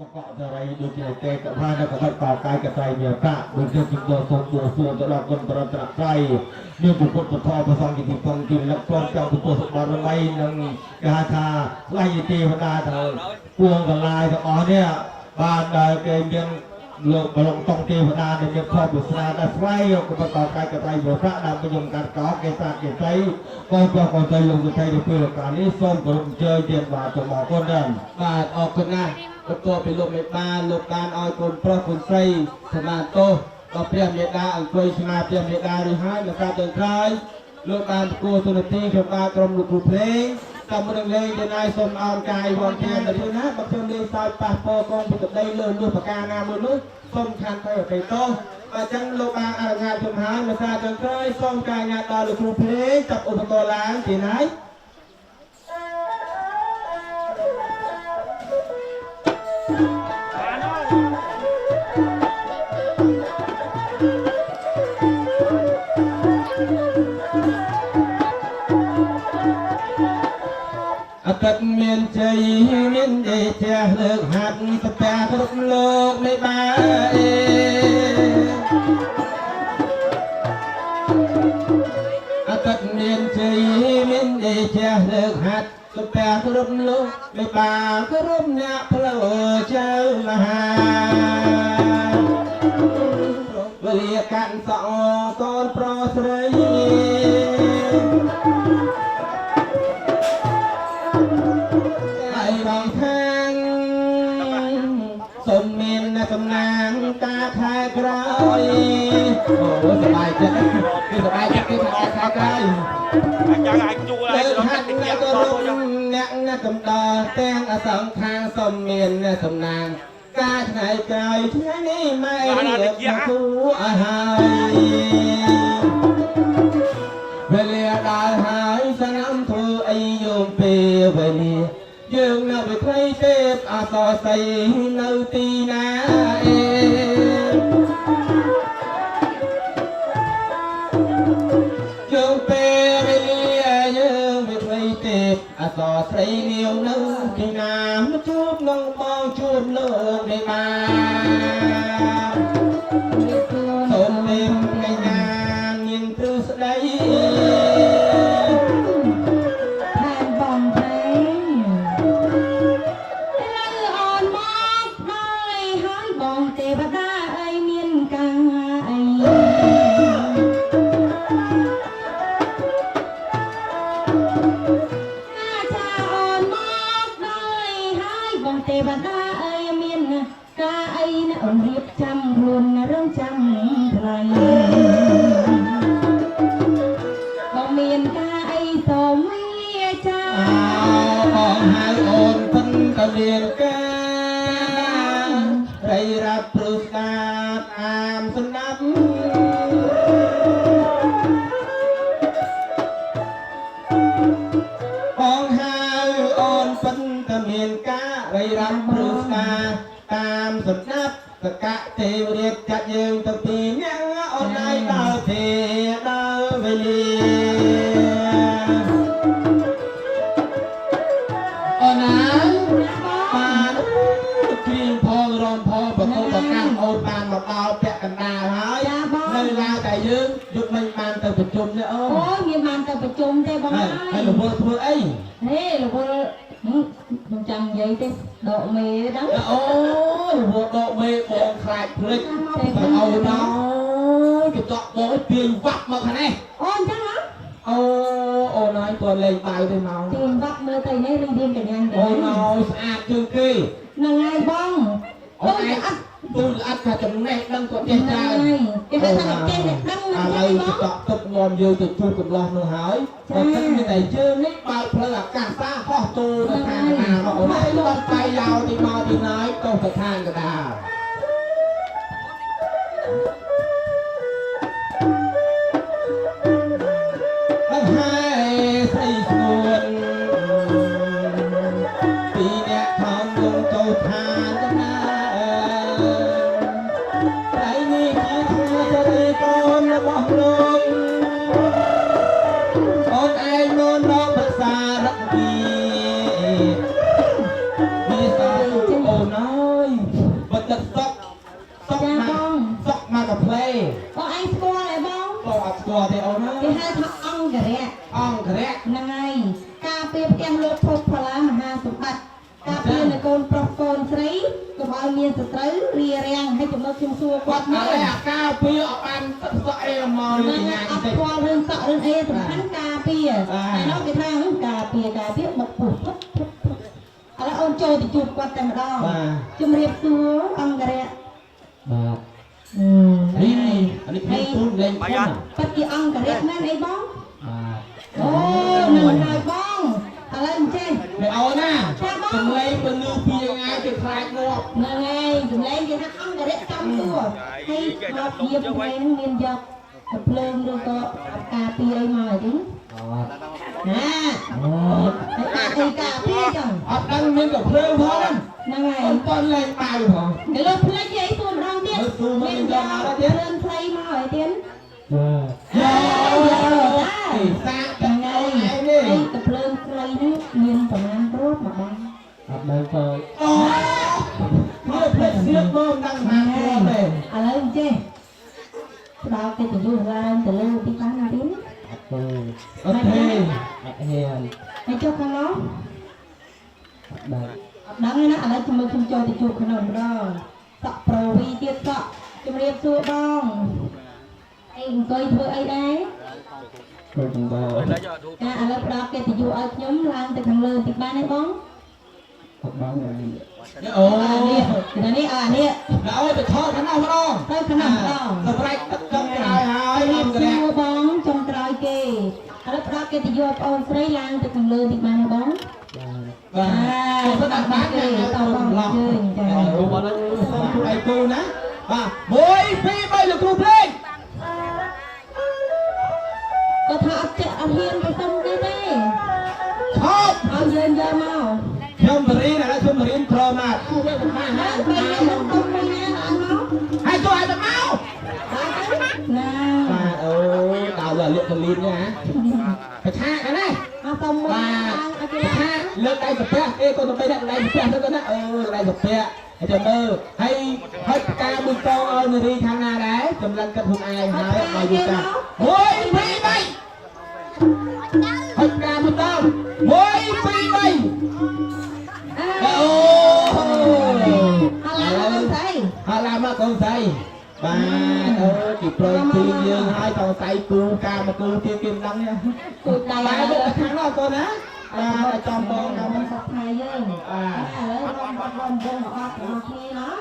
កកសរីដូចជាទេកថានៅកបិតកកាយកត្រៃមានប្រាក់ដូចជាជំនឿសូមបួសួរទៅដល់គុណបរតនត្រ័យមានពុទ្ធពធប្រសងជាទីពងទីលឹកព្រមទាំងពុទ្ធសុបរមីនិងគេហៅថាស្លាយទេវតាទៅពួងកលាយទាំងអស់នេះបានដែលគេមានលោកបរងតងទេវតាដែលមានខុសពិសាដែលស្វ័យកបិតកកាយកត្រៃមានប្រាក់ដើម្បីយំកាត់កោគេសាគេស្អីកូនប្រុសកូនស្រីលោកសុថៃទៅពេលកាលនេះសូមគោរពអញ្ជើញទៀតបាទសូមអរគុណដែរបាទអរគុណណាស់បន្ទាប់ពីលោកមេបាលោកបានឲ្យកូនប្រុសកូនស្រីសមាទោសដល់ព្រះមេដាអង្គុយស្មាព្រះមេដាឬហើយនៅកាលទៅក្រោយលោកបានប្រគួតទូនាទីក្នុងការក្រុមលោកគ្រូភ្លេងតាមរងលេងទៅណៃសូមអោនកាយវងធានទៅណាបើខ្ញុំលេងសើចប៉ះពោកងពីក្តីលើនោះប្រការណាមួយនោះសូមខានទៅអភ័យទោសអញ្ចឹងលោកបានអនុញ្ញាតជំហានភាសាចុងក្រោយសូមការញ៉ាំដល់លោកគ្រូភ្លេងចាប់ឧបករណ៍ឡើងទីណាយអតិតមានជ័យមានដេជះលើកហាត់សតាគ្រប់លោកមេបាអេអតិតមានជ័យមានដេជះលើកហាត់សតាគ្រប់លោកមេបាគ្រប់អ្នកផ្លូវចៅមហាវេលាកាន់សអកូនប្រុសស្រីបងខាងសូមមានសំណាងតាខែក្រោយអូសบายចិត្តគឺសบายចិត្តគឺតាខែក្រោយចាំអាចជួលឲ្យរត់អ្នកទៅអ្នកកំដរទាំងអសង្ខាងសូមមានសំណាងការថ្ងៃក្រោយថ្ងៃនេះម៉ែលោកគូអើហើយវេលាដល់ហើយសង្ឃធ្វើអីយំពេលវេលាយើងនៅវិថីទេពអសរស័យនៅទីណាអេយើងពេលវេលាយើងវិថីទេពអសរស្រីនាងនៅទីណាមកជួបនឹងបងជួបលោកមេបាសូមមេកញ្ញាមានទ្រឹស្ដីទេវតាអើយមានការអីណាអូនរៀបចំខ្លួនរឿងចាំថ្លៃបងមានការអីសូមលាចាបងហៅអូនពិនទៅមានការរីរ៉ាប់ព្រឹស្ដាតអាមស្ដាប់បងហៅអូនពិនទៅមានការរីរ៉ាប់ព្រឹស្ដាតតាមស្ដាប់សកៈទេវរាជចាត់យើងទៅពីអ្នកអូនឯងដល់ទេដល់វេលាអូនណាបានគ្រៀងផងរំផងបកបកាំងអូនបានមកដល់ពាក់កណ្ដាលហើយនៅឡាវតែយើងយុគមិញបានទៅប្រជុំនេះអូនអូមានបានទៅប្រជុំទេបងហើយលោកពលធ្វើអីហេលោកពលខ្ញុំចាំនិយាយទេដកមេដឹងអូលោកដកមេបងខ្លាចភ្លេចទៅអូនអើយគេតក់បងទាញវាក់មកខាងនេះអូអញ្ចឹងហ៎អូនហើយគាត់លេងបាយទៅមកទាញវាក់មើលទៅនេះរៀនកញ្ញាអូនហើយស្អាតជាងគេហ្នឹងហើយបងអូនឯងទូលអត់ថាចំណេះដឹងគាត់ចេះច្រើនគេថាចេះដឹងឥឡូវទៅតក់ទឹកងំយើងទៅជួបកំឡោះនោះហើយបើទឹកមានតែយើងនេះបើកផ្លូវអាកាសសាហោះទូទៅខាងណាមកអូនហើយគាត់ไปឡៅទីមកទីណយទៅទៅខាងកដាលហើយស្រីស្ងួនពីអ្នកខំលងទៅឋានទៅណាថ្ងៃនេះជាថ្ងៃសេរីកូនរបស់លោកអូនឯងនៅនំប្រសារកពីវាសាអូនអើយ ឲ្យមានសត្រូវរៀបរៀងឲ្យចំណុចខ្ញុំសួរគាត់មក អាកាពីអត់បានសក់អីមក នឹងអត់ស្គាល់រឿងសក់រឿងអីសំខាន់ការពារតែនោះគេថាការពារមកពុះឥឡូវអូនចូលទៅជួបគាត់តែម្ដងជំរាបសួរអង្គរៈ បាទនេះអានេះខ្ញុំទូនលេងខ្ញុំ ប៉ាត់ជាអង្គរៈមែនអីបង អូ នឹងហើយបងឥឡូវអញ្ចឹង មិនអោណាសំឡេងទៅលឺពីងាយទៅខ្លាចងាប់ ហ្នឹងហើយសម្លេងគេថាអង្គរៈចំតួហើយមកជាប្រវែងមានយកភ្លើងឬក៏ការពារអីមកអីណាអូការពារចឹង អត់ដឹងមានតែភ្លើងផង ហ្នឹងហើយ អត់តន់លេងបាយផង ទៅលើភ្លេចអីទួម្ដងទៀតមានយកភ្លើងខ្លីមកហើយទៀតសាកថ្ងៃនេះទៅភ្លើងខ្លីនេះមានប្រមាណរូបមកបងអត់ដឹងទៅអូមកភ្លេចសៀកមកដឹងថាខ្លួនទេ ឥឡូវចេះផ្ដល់កិត្តិយសឡើងទៅលើទីបានណាទៀតអត់ទេអត់ហ៊ានហើយចុះខាងនោះអត់ដឹងណាឥឡូវខ្ញុំចូលទៅជួបខាងនោះម្ដងសក់ប្រូវីទៀតសក់ជំរាបសួរបងអីអង្គុយធ្វើអីដែរធ្វើចំបោឥឡូវផ្ដល់កិត្តិយសឲ្យខ្ញុំឡើងទៅខាងលើទីបានទេបងបងអូនេះអានេះដល់ទៅថតខាងនោះម្ដង ទៅខាងនោះម្ដង សម្រាប់ទឹកចុងក្រោយហើយ រៀបសួរបងចុងក្រោយគេឥឡូវផ្ដល់កិត្តិយសបងស្រីឡើងទៅខាងលើទីបានទេបងបាទទៅដាក់បានទេតបងជើញចារូបអត់ឯគូណាបាទ1 2 3លោកគ្រូភ្លេង ก็ถ้าอัดเจ็บอัดเฮียนไปต้มได้ไหม ชอบ เอาเย็นเยอะมา ชมรีนะชมรีพร้อมมากคู่ด้วยผมมา ไปเย็นต้มไปแน่นอนเนาะ ให้ตัวไอ้ตะเมา น่า โอ้ดาวเลยเลือกคนลิ้นเนี่ยฮะไปท่ากันเลย เอาต้มมือเอาไป ไปท่าเลือกได้สเปียเอ้คนต้องไปได้ได้สเปียแล้วก็นะได้สเปียให้จำมือให้การมือกองเอาในรีทางนาได้กำลังกระทุกไอ้หายมาอยู่กันโอ้ยไปไปให้การมือกองโอ้ยไปไปโอ้ฮาลามาcon say bà chỉ play tiền dương hai con say cu ca mà cu tiêu kim đắng nha bà được thắng đó con á bà trong con đâuมันสับไทยเยอะเลยรวมบอลออกโอเคเนาะ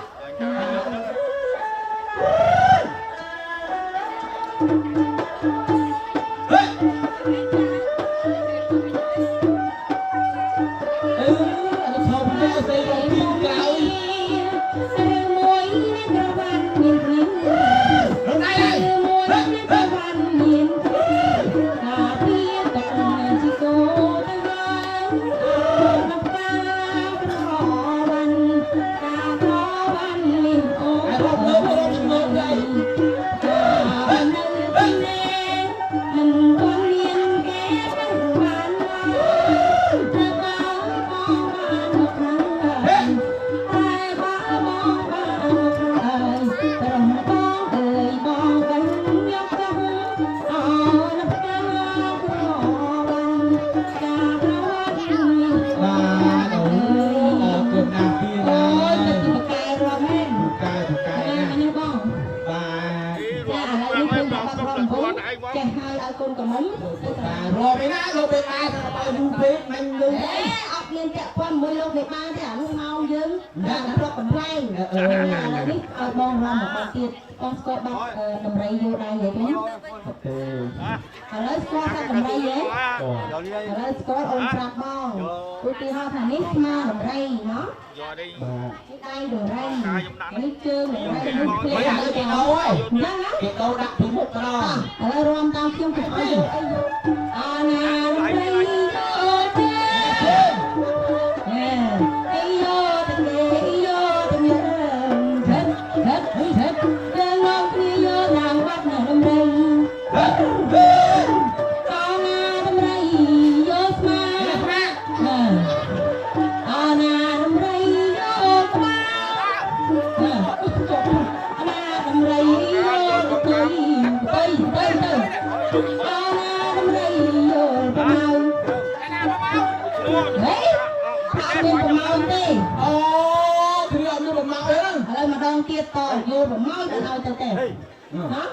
ចេះហើយឲ្យកូនកំមុំរកពីណាលោកបេបាទៅបើយូរពេកមិនលឺអត់មានពាក់ព័ន្ធមួយលោកបេបាទេអានោះមកយើងដាក់រកកំ pl ែងឥឡូវនេះឲ្យបងរំមកទៀតបងស្គាល់បាត់ដំរីយូរដែរទេទេឥឡូវស្គាល់ថាដំរីហ៎ឥឡូវស្គាល់អូនប្រាប់បងឧទាហរណ៍ថានេះស្មាដំរីណោះនេះដៃដំរីនេះជើងដំរីនេះភ្លេចឲ្យគេដោហើយអញ្ចឹងណាគេដោដាក់ពីមុខម្ដងឥឡូវរួមតាមខ្ញុំទៅអីយកអាណាដំរីអូទេអីយកទៅអីយកទៅហិតយើងមកគ្នាយកឡើងបាត់ណាដំរីអាណាដំរីយកស្មាអាណាដំរីយកស្មាអាណាដំរីយកទៅអាណាដំរីយកទៅ ទៀតតយោប្រម៉ោចដល់ទៅទេណា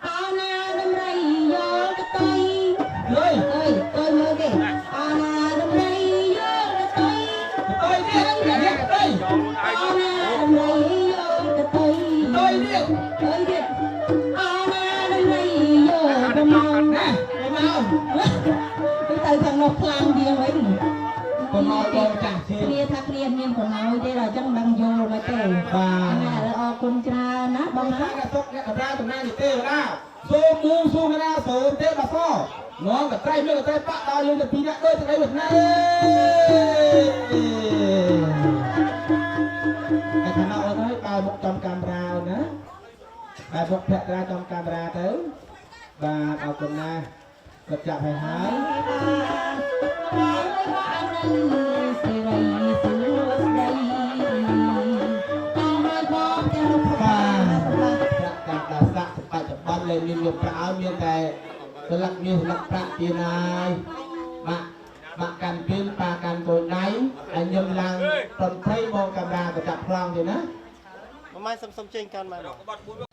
អោណារំរៃយកទៅទៅទៅមើលគេអោណារំរៃយកទៅទៅទៀតទៅអោណារំរៃយកទៅទៅទៀតអោណារំរៃយកប្រម៉ោចណាទៅខាងនោះខ្លាំងជាងវិញប្រម៉ោចបងចាស់គ្នាថាគ្នាមានប្រម៉ោចទេដល់អញ្ចឹងដឹងយល់មកទេបាទណាអរគុណច្រើនណាបងណាអ្នកសុកអ្នកកម្រាលតំណាងទេវតាសូមមូសូមណាសូមទេវតាសងងកត្រៃលើកត្រៃបាក់ដល់យើងទៅពីអ្នកដូចទៅនេះណាតែថាអត់ហើយបើមុខចំកាមេរ៉ាណាតែមុខភក្ត្រាចំកាមេរ៉ាទៅបាទអរគុណណាគាត់ចាក់ឲ្យហើយសេរីសុស្ដីតាមមកទាំងបាទសម្រាប់ប្រាក់ការដាសាក់បច្ចុប្បន្នលែងមានយកប្រាក់ឲ្យមានតែស្លឹកមាសស្លឹកប្រាក់ទៀតហើយបាក់កាន់ពីលប៉ាកាន់កូនដៃហើយញឹមឡើងប្រំព្រៃមកកាមេរ៉ាក៏ចាប់ប្លង់ទៀតណាមិនម៉ែសុំចេញកាន់ម៉ែមក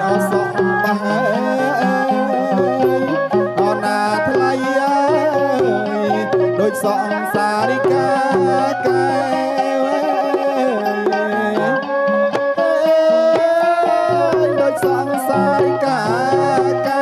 អសក់បះអណាថ្លៃដូចសង្សារិកាកែដូចសង្សារិកាកែ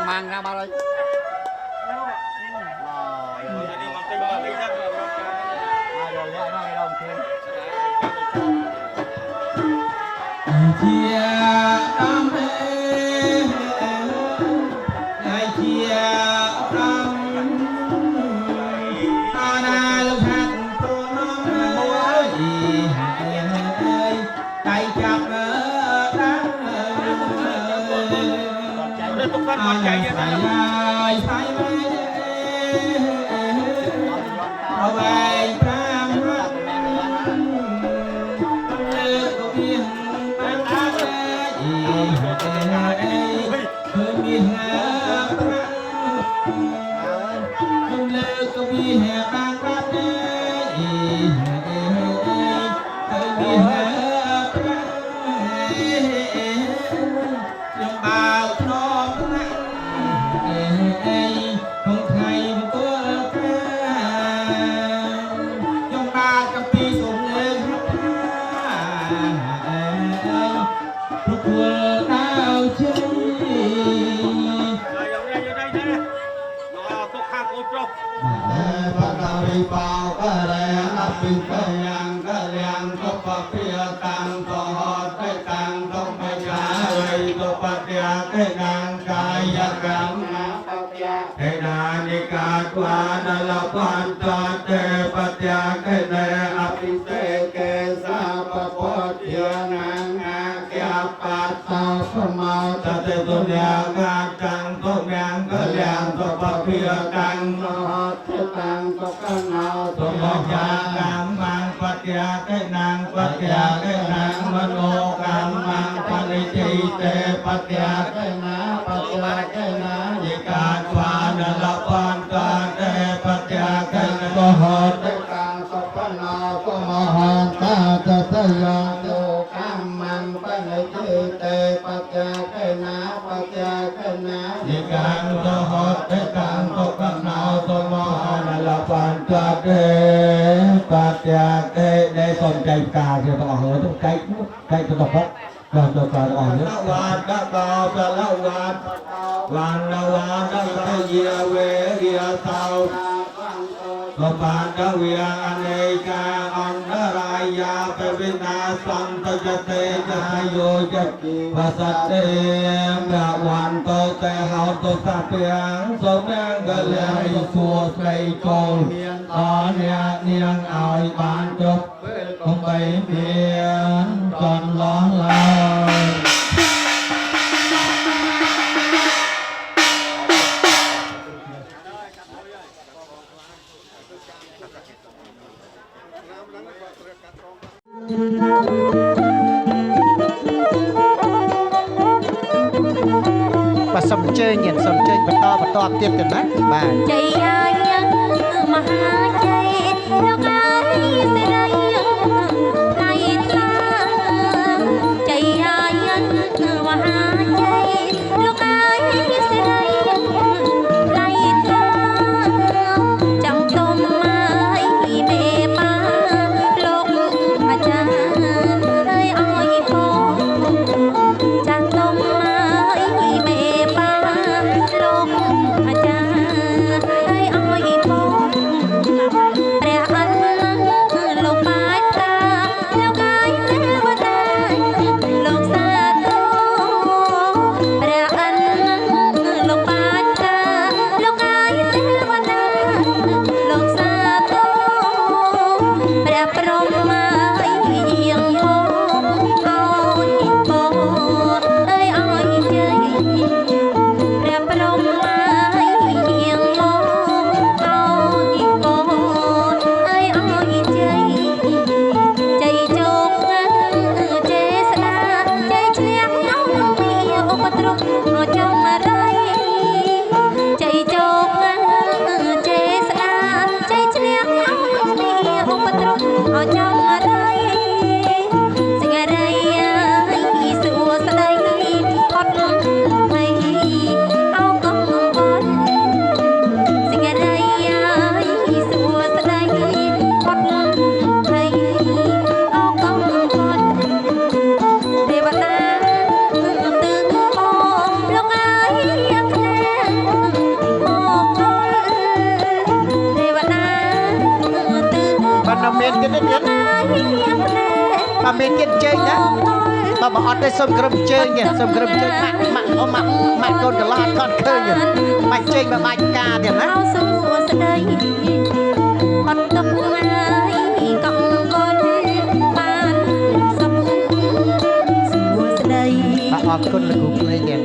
mang ra bao đây chia đam mê ngày chia đam ta na lúc hát tôi nói tay chặt đắng ai say ở bài cam bao cái này là bình cái nhang có bạc bia tăng có hót cái tăng có mấy cái có bạc bia cái nàng cái gam cái nàng đi cả qua đã là quan trọng để bạc bia cái này là bình cái sa bạc bia nàng cái bát sao không mau ta để tôi nhà gam tăng có nhang cái nhang có bạc bia tăng có hót cái tăng có cái nào tôi mong cha cảm mang Phật gia cái nàng Phật gia cái nàng mân ô cảm mang Phật đi tê Phật gia cái ná Phật gia cái ná di ca qua đà la quan ca tê Phật gia cái ná có hồn cái càng sọc cái nào có mò hồn ta ta ta gia đồ cảm mang Phật đi tê Phật gia cái ná Phật gia cái ná di ca có hồn cái càng sọc cái nào tôi mò hồn đà la quan ca tê Phật gia cái để còn chạy cà thì họ hứa trong cái tôi đọc còn tôi cà họ hứa quan đã cao đã lâu quan đã lâu dia về dia sau có bạn đã về anh ca on đã rai ya về bên ta san taจะเตจะโยจะภาษาเตมะวันโตแต่เฮาโตสะเปียงสมยังกะเลียงสัวใส่โกนตอนเนียงเอาบ้านจบคงไปเพียนตอนร้อนลาย và sầm chơi nghiền sầm chơi bật to tiếp từ nát bà chạy ai mà chạy đâu ai sẽ đây này ta chạy ai mà chạy đâu ai sẽ đây này ta chẳng tôm mai bề ba lục mà cha ơi ôi phố chẳng tôm mai bề ba lục mà cha ơi ôi phố ព្រះអិន ទៀតជើងណាបើអត់ទេសុំក្រឹមជើងនេះសុំក្រឹមជើងម៉ាក់កូនកន្លះអត់ថតឃើញបាច់ជើងមកបាច់ការទៀតណា អោសួស្ដីអត់ទុកណាយកង្កលបានសុខសួស្ដី បាទអរគុណលោកគ្រូភ្លេងនេះ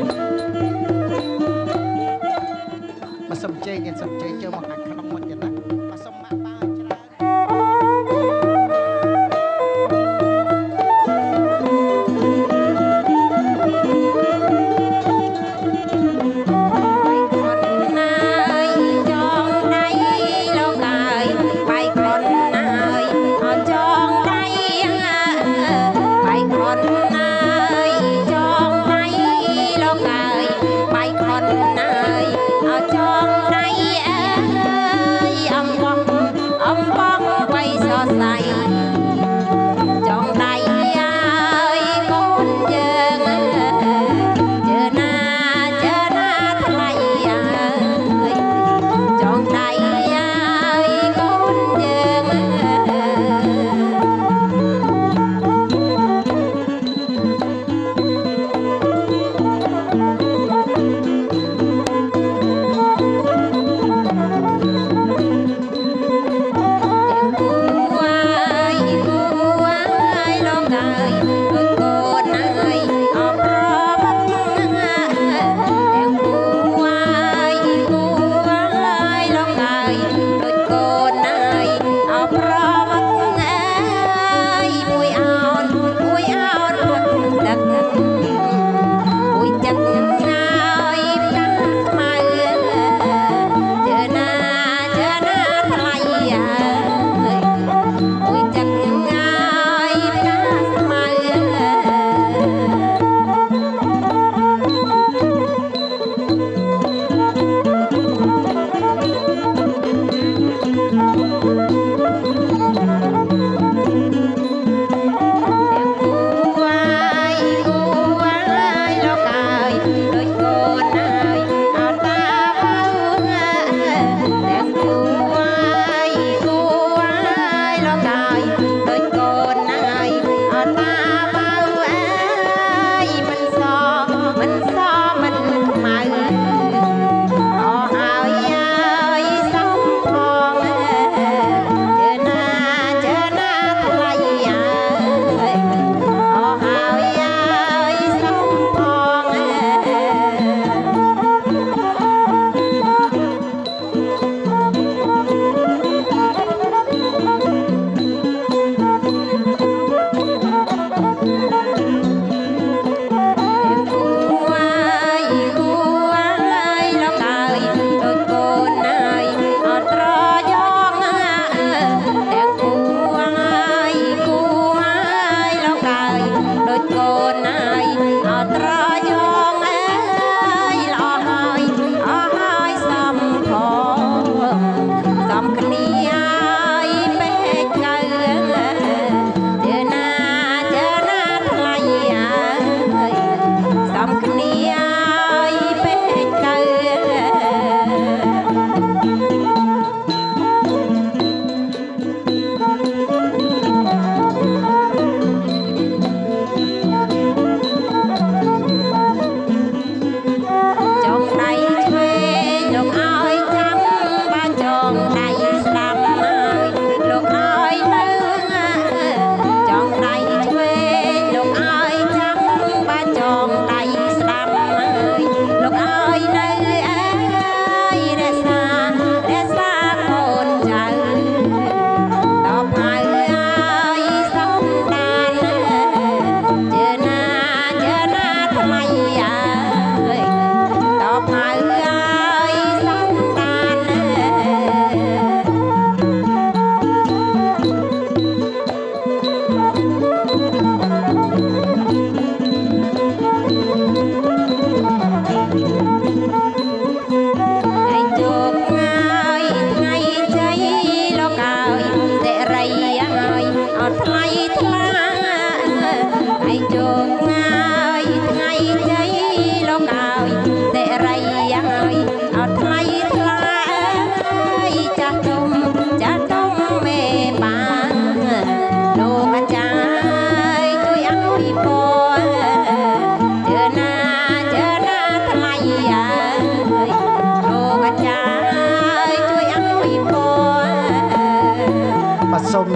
មកសុំជើងនេះសុំជើងចូលមកខាងក្នុងមកទៀតណាមកសុំម៉ាក់បាច្រើន Hãy subscribe cho kênh Ghiền Mì Gõ để không bỏ lỡ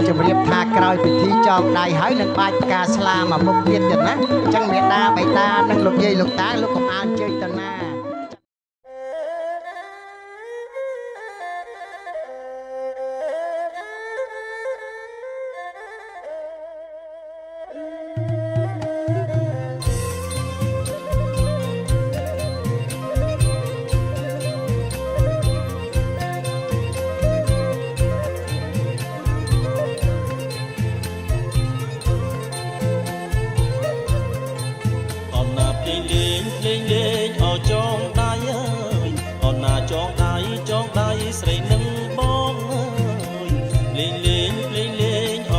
ជំរាបថាក្រោយពិធីចងដៃហើយនឹងបាច់ផ្កាស្លាមកមុខទៀតទៀតណាអញ្ចឹងមេដាបៃតានិងលោកយាយលោកតាលោកកំអានជើញទៅណា Hãy subscribe cho kênh Ghiền Mì Gõ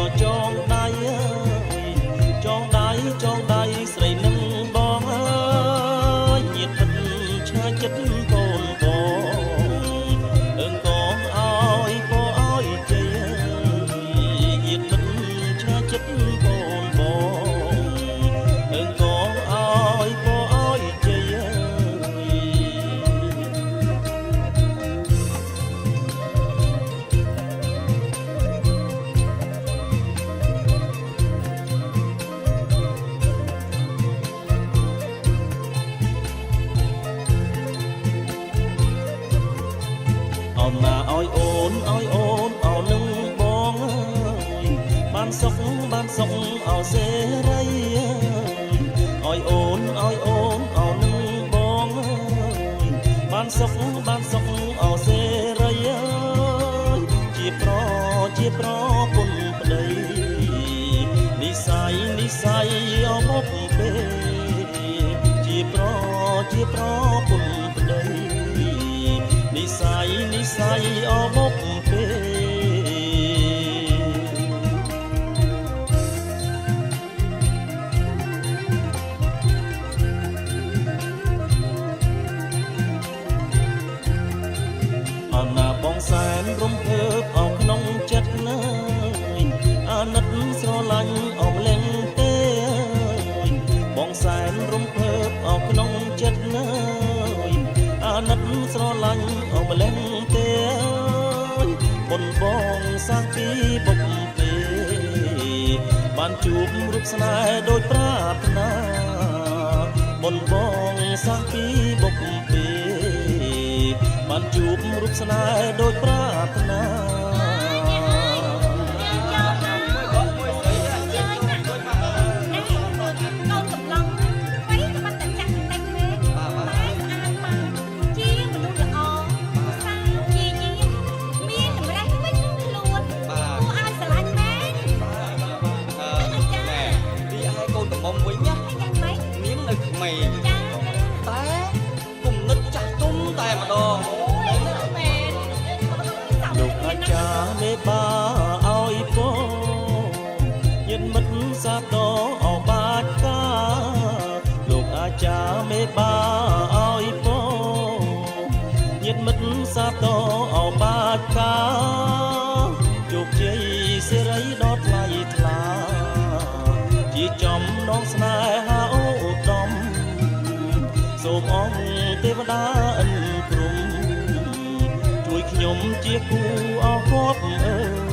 để không bỏ lỡ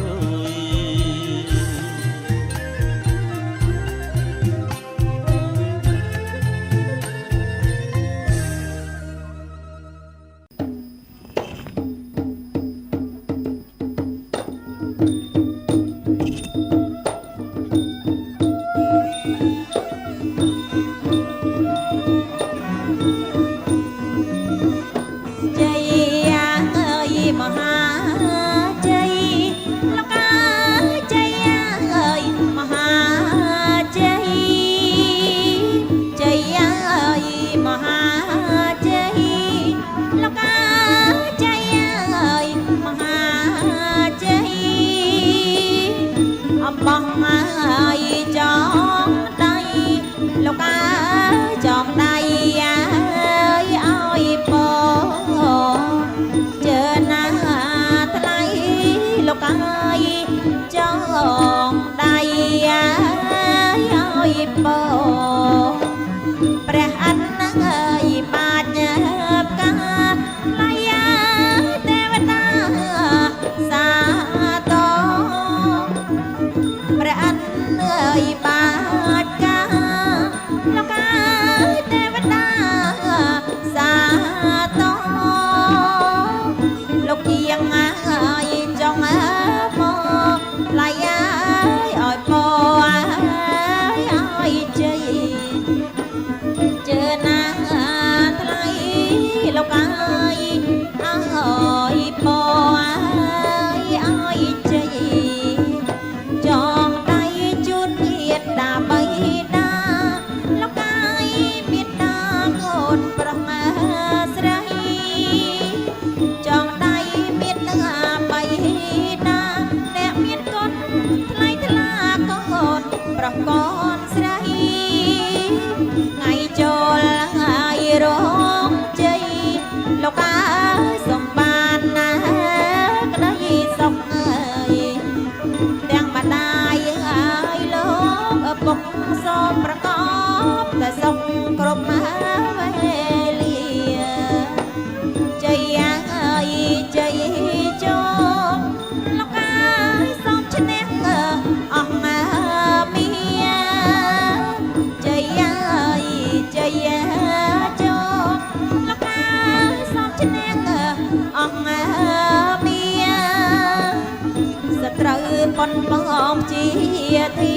ធា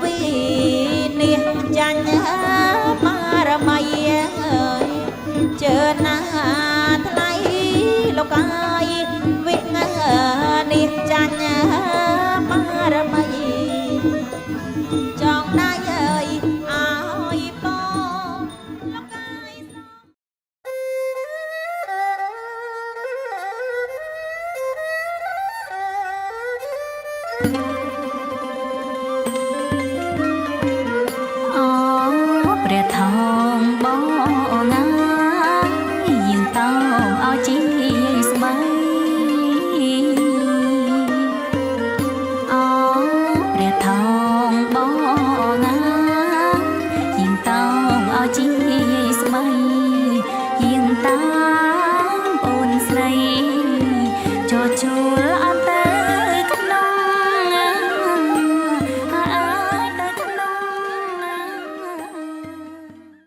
វិនិចាញ់បារមីជើណាថ្លៃលោកកាយវិងានេះចាញ់បារមីចង់ដៃអើយឲ្យបងលោកកាយអូព្រះថោងបងណាយើងតោឲ្យជីស្បៃអូព្រះថោងបងណាយើងតោឲ្យជីស្បៃយើងតាមអូនស្រីចោជួ